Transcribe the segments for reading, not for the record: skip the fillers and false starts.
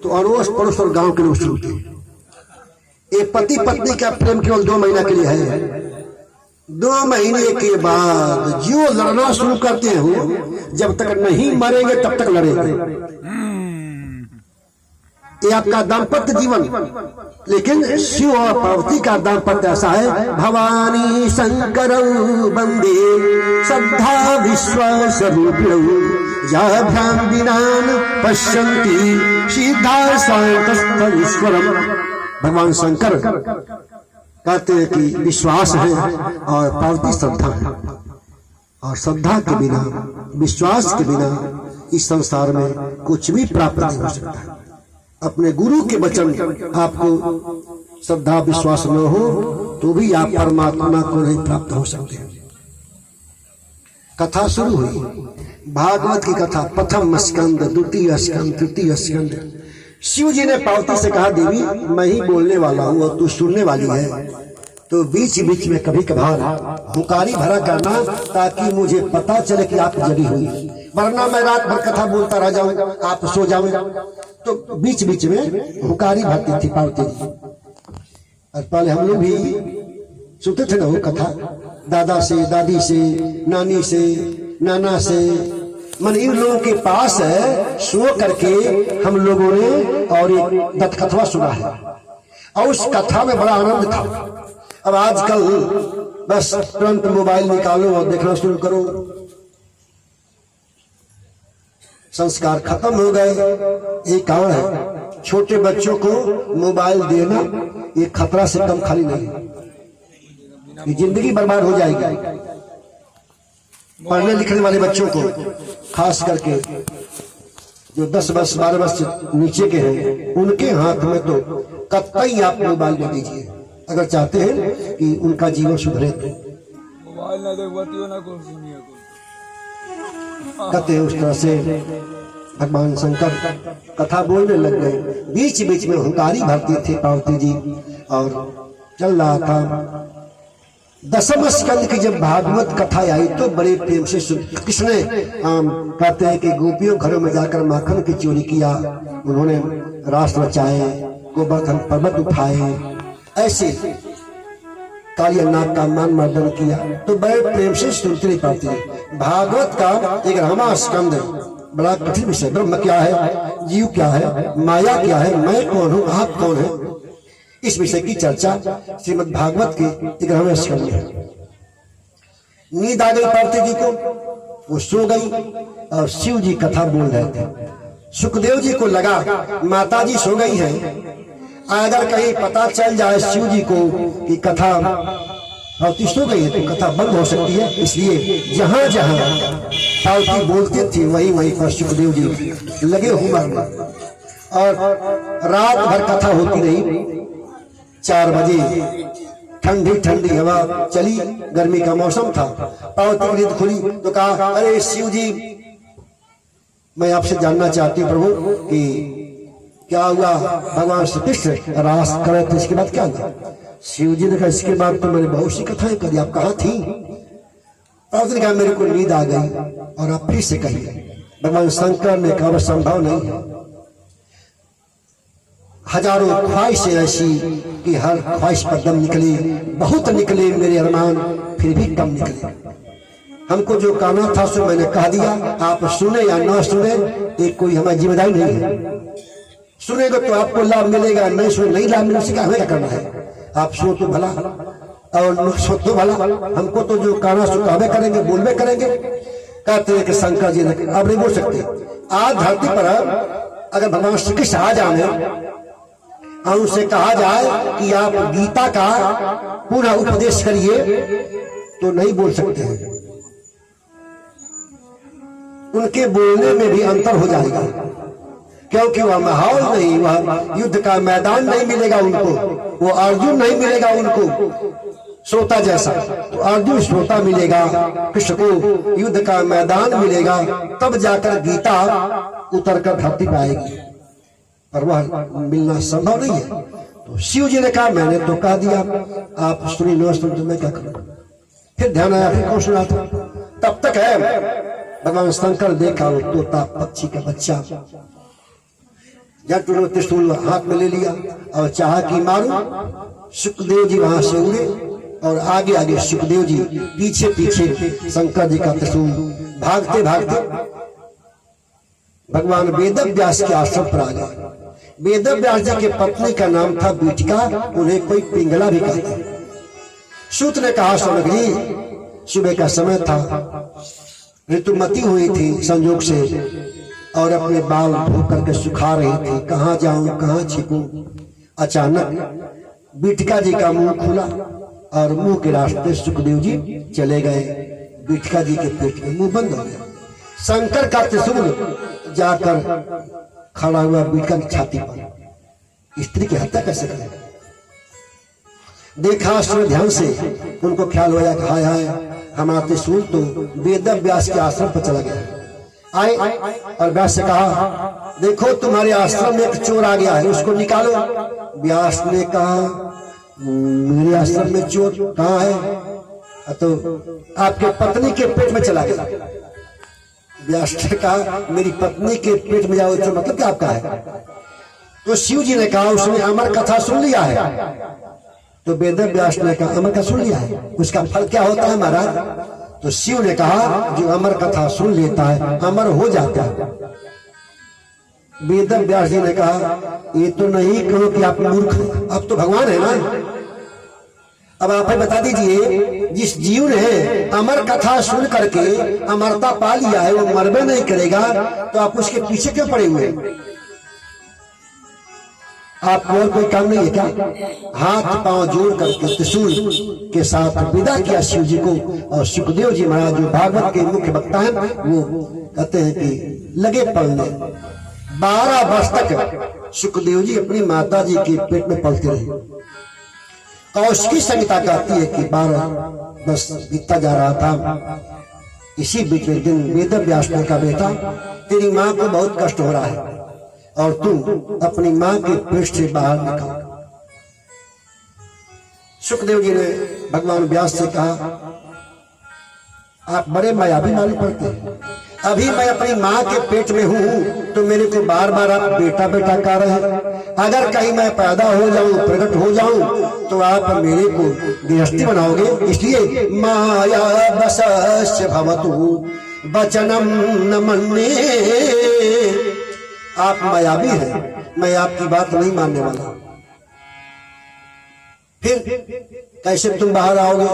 तो अड़ोस पड़ोस और गांव के लोग सुनते। ये पति पत्नी का प्रेम केवल 2 महीना के लिए है। 2 महीने के बाद जो लड़ना शुरू करते हो, जब तक नहीं मरेंगे तब तक लड़ेंगे। ये आपका दाम्पत्य जीवन। लेकिन शिव और पार्वती का दाम्पत्य ऐसा है, भवानी शंकर वंदे श्रद्धा विश्वास रूपिणं विनान पश्यन्ति सीधा शांतस्थलीश्वरम। भगवान शंकर कहते हैं कि विश्वास है और पार्वती श्रद्धा है, और श्रद्धा के बिना, विश्वास के बिना इस संसार में कुछ भी प्राप्त नहीं हो सकता। अपने गुरु के वचन आपको श्रद्धा विश्वास न हो तो भी आप परमात्मा को नहीं प्राप्त हो सकते। कथा शुरू हुई, भागवत की कथा, प्रथम स्कंद, द्वितीय स्कंद, तृतीय स्कंद। शिव जी ने पार्वती से कहा, देवी मैं ही बोलने वाला हूँ और तू सुनने वाली है, तो बीच बीच में कभी कभार हुकारी भरा करना, ताकि मुझे पता चले कि आप जगी हुई, वरना मैं रात भर कथा बोलता रह जाऊं, आप सो जाऊं। तो बीच बीच में हुकारी भरती थी पार्वती जी। और पहले हम लोग भी सुनते थे ना वो कथा, दादा से, दादी से, नानी से, नाना से, मन इन लोगों के पास है सो करके हम लोगों ने और एक दत्तकथा सुना है, और उस कथा में बड़ा आनंद था। अब आजकल बस तुरंत मोबाइल निकालो और देखना शुरू करो, संस्कार खत्म हो गए। एक कारण है, छोटे बच्चों को मोबाइल देना ये खतरा से कम खाली नहीं, ये जिंदगी बर्बाद हो जाएगी। पढ़ने लिखने वाले बच्चों को खास करके जो 10 वर्ष 12 वर्ष नीचे के हैं, उनके हाथ में तो कतई आप मोबाइल दे दीजिए, अगर चाहते हैं कि उनका जीवन सुधरे। मोबाइल ना देखवाती हो ना कौन सुनिए को कहते हैं। उस तरह से भगवान शंकर कथा बोलने लग गए। बीच बीच में हुंकारी भरती थी पार्वती जी, और चल रहा था। 10वें स्कंद की जब भागवत कथा आई तो बड़े प्रेम से कृष्ण ने कहते हैं कि गोपियों घरों में जाकर माखन की चोरी किया, उन्होंने रास रचाए, गोवर्धन पर्वत उठाए, ऐसे काली नाग का मान मर्दन किया। तो बड़े प्रेम से सुनते नहीं पाती। भागवत का 11वां स्कंद बड़ा कठिन विषय, ब्रह्म क्या है, जीव क्या है, माया क्या है, मैं कौन हूँ, आप कौन है, इस विषय की चर्चा श्रीमद् भागवत के 11वें स्कंद में है। नींद आ गई पार्वती जी को, वो सो गई और शिव जी कथा बोल रहे थे। सुखदेव जी को लगा माता जी सो गई हैं, अगर कहीं पता चल जाए शिव जी को कि कथा पार्वती सो गई है तो कथा बंद हो सकती है, इसलिए जहां जहां पार्वती बोलती थी वहीं वहीं पर सुखदेव जी लगे हुए में। और रात भर कथा होती रही। 4 बजे ठंडी ठंडी हवा चली, गर्मी का मौसम था। पार्वती की नींद खुली तो कहा, अरे शिव जी मैं आपसे जानना चाहती हूँ प्रभु कि क्या हुआ। भगवान श्री कृष्ण रास करे थे, इसके बाद क्या हुआ। शिव जी ने कहा, इसके बाद तो मैंने बहुत सी कथाएं करी, आप कहाँ थी। पार्वती ने कहा, मेरे को नींद आ गई। और आप फिर से कहिए। भगवान शंकर ने कहा, संभव नहीं है, हजारों ख्वाहिशें ऐसी कि हर ख्वाहिश पर दम निकले, बहुत निकले मेरे अरमान, फिर भी कम निकले। हमको जो कहना था सो मैंने कह दिया, आप सुने या ना सुने एक कोई हमारी जिम्मेदारी नहीं है। सुनेगा तो आपको लाभ मिलेगा, नहीं सुने नहीं लाभ मिलेगा, उसका हमें क्या करना है। आप सुनो तो भला और सो तो भला, हमको तो जो कहना सो हमें करेंगे, बोलवे करेंगे। कहते हैं कि शंकर जी ने अब नहीं बोल सकते। आज धरती पर अगर भगवान श्री कृष्ण आ जाए और उनसे कहा जाए कि आप गीता का पूरा उपदेश करिए, तो नहीं बोल सकते हैं। उनके बोलने में भी अंतर हो जाएगा, क्योंकि वह माहौल नहीं, वह युद्ध का मैदान नहीं मिलेगा उनको, वो अर्जुन नहीं मिलेगा उनको श्रोता जैसा। तो अर्जुन श्रोता मिलेगा, कृष्ण को युद्ध का मैदान मिलेगा, तब जाकर गीता उतर कर धरती पाएगी, पर वह मिलना संभव नहीं है। तो शिव जी ने कहा, मैंने तो कह दिया, आप सुनी लो, सुन तो मैं क्या करूं। फिर ध्यान आया, फिर कौन सुना था। तब तक है भगवान शंकर देखा वो तोता पक्षी का बच्चा जब उन्होंने त्रिशूल हाथ में ले लिया और चाहा कि मारूं। सुखदेव जी वहां से उड़े और आगे आगे सुखदेव जी, पीछे पीछे शंकर जी का त्रिशूल। भागते भागते भगवान वेद व्यास के आश्रम पर आ गए। वेद व्यास जी के पत्नी का नाम था बीटिका, उन्हें कोई पिंगला भी कहते। सूत ने कहा, सोनक जी, सुबह का समय था, ऋतुमती हुई थी संयोग से और अपने बाल धो करके सुखा रही थी, कहाँ जाऊं कहाँ छिपूं। अचानक बीटिका जी का मुंह खुला और मुंह के रास्ते सुखदेव जी चले गए। बीटिका जी के पेट में मुंह बंद हो गया। शंकर का त्रिशूल जाकर खड़ा हुआ बीटिका की छाती पर। स्त्री की हत्या कैसे करेगा? देखा आश्रम ध्यान से, उनको ख्याल हुआ कि हाय हाय, हमारा त्रिशूल तो वेद व्यास के आश्रम पर चला गया। आए और व्यास से कहा, देखो तुम्हारे आश्रम में एक चोर आ गया है, उसको निकालो। व्यास ने कहा, मेरे आश्रम में चोर कहाँ है? तो आपके पत्नी के पेट में चला गया। व्यास ने कहा, मेरी पत्नी के पेट में जाओ तो मतलब क्या आपका है? तो शिव जी ने कहा, उसने अमर कथा सुन लिया है। तो वेद व्यास ने कहा, अमर कथा सुन लिया है, उसका फल क्या होता है महाराज? तो शिव ने कहा, जो अमर कथा सुन लेता है अमर हो जाता है। वेद व्यास जी ने कहा, ये तो नहीं कहो कि आप मूर्ख, अब तो भगवान है ना। अब आप बता दीजिए, जिस जीव ने अमर कथा सुन करके अमरता पा लिया है, वो मरबे नहीं करेगा, तो आप उसके पीछे क्यों पड़े हुए? आपको और कोई काम नहीं है क्या? हाथ पांव जोड़ करके त्रिशूल के साथ विदा किया शिव जी को। और सुखदेव जी महाराज, जो भागवत के मुख्य वक्ता हैं, वो कहते हैं कि लगे पलने। 12 वर्ष तक सुखदेव जी अपनी माता जी के पेट में पलते रहे। कौशिकी संहिता कहती है कि 12 वर्ष बीतता जा रहा था। इसी बीच में दिन वेद व्यास ने कहा, बेटा तेरी माँ को बहुत कष्ट हो रहा है और तुम अपनी माँ के पेट से बाहर निकल। सुखदेव जी ने भगवान व्यास से कहा, आप बड़े मायावी मालूम पड़ते हैं। अभी मैं अपनी माँ के पेट में हूँ तो मेरे को बार बार आप बेटा बेटा कह रहे हैं। अगर कहीं मैं पैदा हो जाऊं, प्रकट हो जाऊं, तो आप मेरे को गृहस्थी बनाओगे। इसलिए माया बसस्य भवतु वचनम न मन्ये। आप मायावी हैं, मैं आपकी बात नहीं मानने वाला। फिर कैसे तुम बाहर आओगे?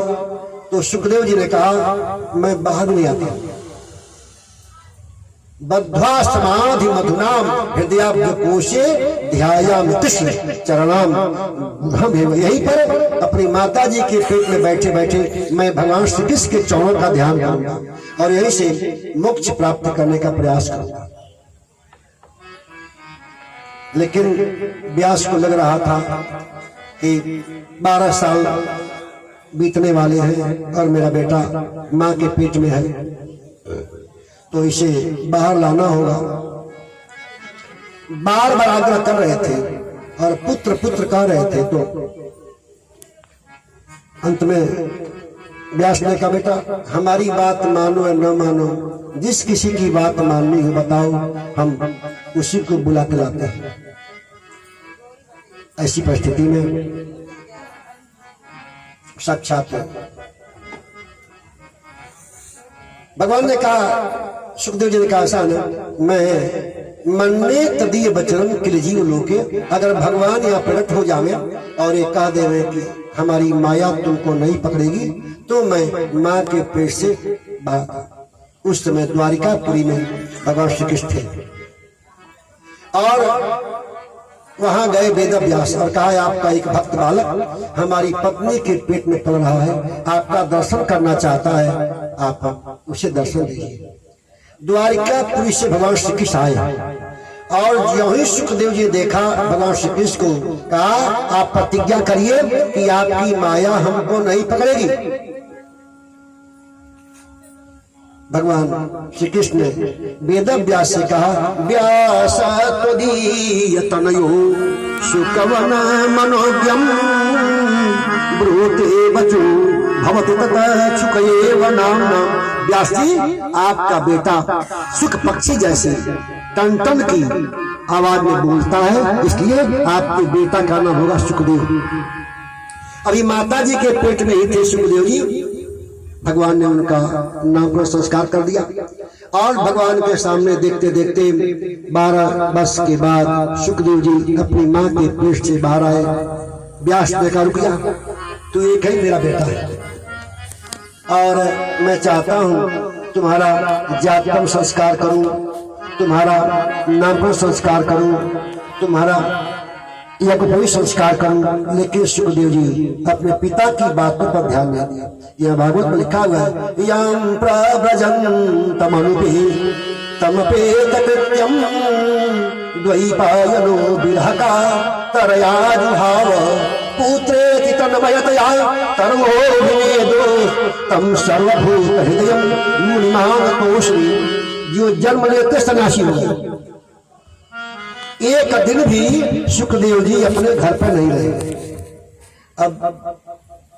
तो सुखदेव जी ने कहा, मैं बाहर नहीं आता। बद्ध्वा समाधि मधुनाम हृदयाब्जकोशे ध्यायामि कृष्ण चरणाम। हम यहीं पर अपनी माता जी के पेट में बैठे बैठे मैं भगवान श्री कृष्ण के चरणों का ध्यान करूंगा और यहीं से मोक्ष प्राप्त करने का प्रयास करूंगा। लेकिन व्यास को लग रहा था कि 12 साल बीतने वाले हैं और मेरा बेटा माँ के पेट में है, तो इसे बाहर लाना होगा। बार बार आग्रह कर रहे थे और पुत्र पुत्र कह रहे थे। तो अंत में व्यास ने कहा, बेटा हमारी बात मानो या न मानो, जिस किसी की बात माननी हो बताओ, हम उसी को बुला के लाते हैं। ऐसी परिस्थिति में साक्षात भगवान ने कहा, सुखदेव जी ने कहा, ऐसा ना, मैं मन्ने तदीय वचन किल जीव लोके। अगर भगवान यहाँ प्रकट हो जावे और ये कह देवे कि हमारी माया तुमको नहीं पकड़ेगी, तो मैं माँ के पेट से बाहर। उस समय द्वारिकापुरी में भगवान श्री कृष्ण थे और वहां गए वेद व्यास और कहा, आपका एक भक्त बालक हमारी पत्नी के पेट में पल रहा है, आपका दर्शन करना चाहता है, आप उसे दर्शन दीजिए। द्वारिकापुरी से भगवान श्री कृष्ण आए और जो ही सुखदेव जी देखा भगवान श्री कृष्ण को, कहा, आप प्रतिज्ञा करिए कि आपकी माया हमको नहीं पकड़ेगी। भगवान श्री कृष्ण ने वेद व्यास से कहा, व्यास त्वदीय तनयो सुकवन मनोज्ञम ब्रूते बचो भवति तत सुखएव नाम्ना। व्यास जी, आपका बेटा सुख पक्षी जैसे टन टन की आवाज में बोलता है, इसलिए आपके बेटा का नाम होगा सुखदेव। अभी माता जी के पेट में ही थे सुखदेव जी, भगवान ने उनका नामकरण संस्कार कर दिया और भगवान के सामने देखते देखते 12 वर्ष के बाद सुखदेव जी अपनी माँ के पेट से बाहर आए। व्यास ने कहा रुक जा, तू एक ही मेरा बेटा है और मैं चाहता हूँ तुम्हारा जातकर्म संस्कार करूं, तुम्हारा नामकरण संस्कार करूं, तुम्हारा यज्ञोपवीत संस्कार करूं। लेकिन सुखदेव जी अपने पिता की बातों पर ध्यान नहीं दिया। यह भागवत में लिखा हुआ है, यं प्रव्रजं तमनुपि तमपेत कृत्यं द्वैपायनो विरहका तरयाजुहाव पुत्रेति तन्मयतया तर्वोऽभिनेदो तं सर्वभूत हृदयं मुनिमानतोऽस्मि। जो जन्म लेते सन्यासी हो गए। एक दिन भी सुखदेव जी अपने घर पर नहीं रहे। अब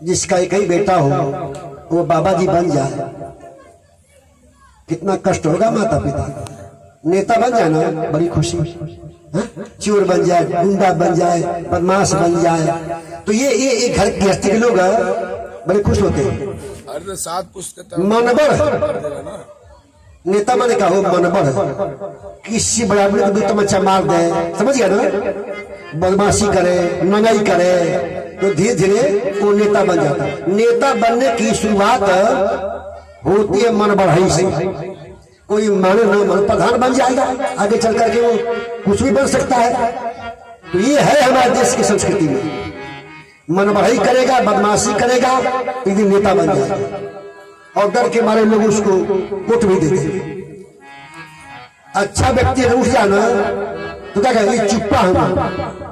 जिसका एक ही बेटा हो वो बाबा जी बन जाए, कितना कष्ट होगा माता पिता। नेता बन जाए ना, बड़ी खुशी। चोर बन जाए, गुंडा बन जाए, बदमाश बन जाए, तो ये घर गृहस्थी के लोग बड़े खुश होते हैं। अरे 7 पुस्तक मनबर नेता मैंने कहा हो, मनबर किसी बराबर को दो तमच्चा मार दे, समझ गया ना, बदमाशी करे, नंगाई करे, तो धीरे धीरे वो नेता बन जाता है। नेता बनने की शुरुआत होती है मन बढ़ाई से। कोई माने ना माने प्रधान बन जाएगा, आगे चल करके वो कुछ भी बन सकता है। तो ये है हमारे देश की संस्कृति में, मन बढ़ाई करेगा, बदमाशी करेगा, एक दिन नेता बन जाएगा और डर के मारे लोग उसको वोट भी देते। अच्छा व्यक्ति अगर उठ जाना तो क्या कहेगा, ये चुप्पा हम,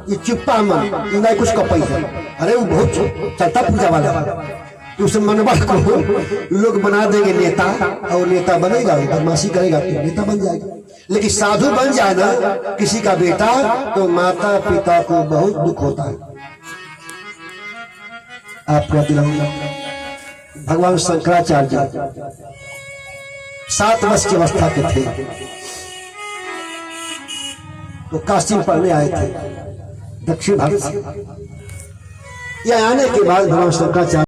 ये चुप्पा मन, नहीं कुछ कपई है। अरे वो बहुत चलता पूजा वाला, तो उस मनबर को लोग बना देंगे नेता और नेता बनेगा, बदमाशी करेगा तो नेता बन जाएगा। लेकिन साधु बन जाए ना किसी का बेटा तो माता पिता को बहुत दुख होता है। आपको दिलाऊंगा, भगवान शंकराचार्य 7 वर्ष की अवस्था के थे तो काशी पढ़ने आए थे दक्षिण भारत से। यह आने के बाद भगवान शंकराचार्य